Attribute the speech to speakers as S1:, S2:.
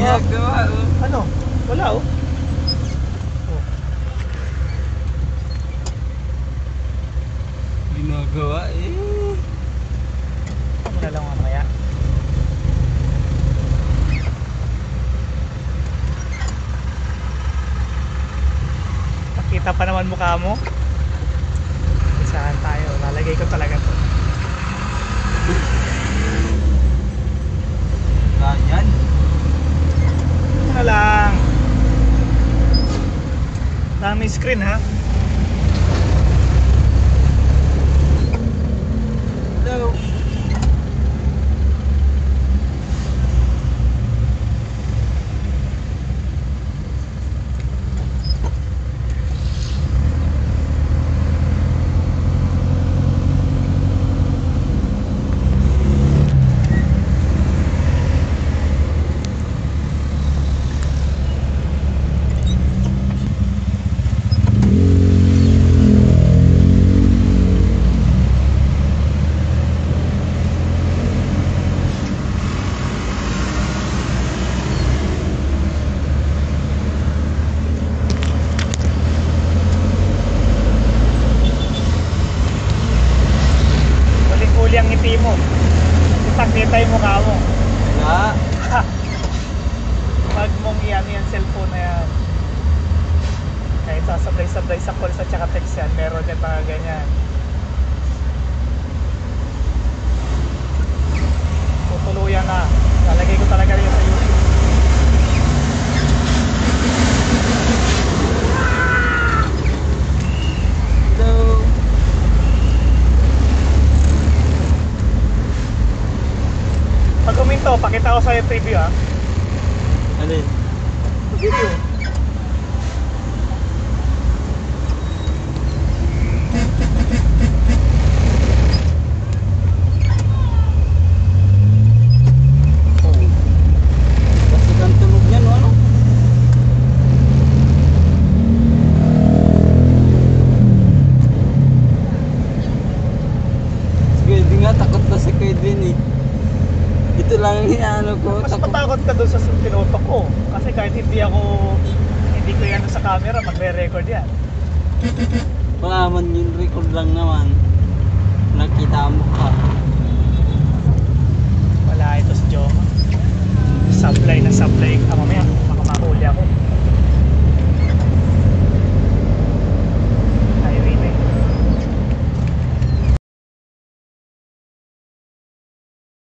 S1: Ginagawa, oh.
S2: Ano? Wala, oh. Oh.
S1: Ginagawa, eh.
S2: Ano na lang mamaya. Nakita pa naman mukha mo. Saan tayo? Lalagay ko talaga to.
S1: Ganyan.
S2: Ano na lang. Dami screen, ha?
S1: Hello.
S2: Huli ang ngiti mo. Kita yung mukha mo.
S1: Wala.
S2: Pag mong yan cellphone na yan. Kahit sasabay-sabay sa calls at saka text yan, meron yan mga ganyan. Tutuluyan na. Lalagay ko talaga rin sa YouTube.
S1: Hello.
S2: Pag kuminto, pakita ko sa'yo preview, ha?
S1: Alin?
S2: Video.
S1: Kasi kang tunog niyan, no? Ano? Sige, di nga takot na si Kuya din, eh. Ito lang yung ano ko.
S2: Mas matakot ka doon sa tinutok ko. Kasi kahit hindi ko yan sa camera, magre-record yan.
S1: Wala man yun, record lang naman. Nakita mo ka.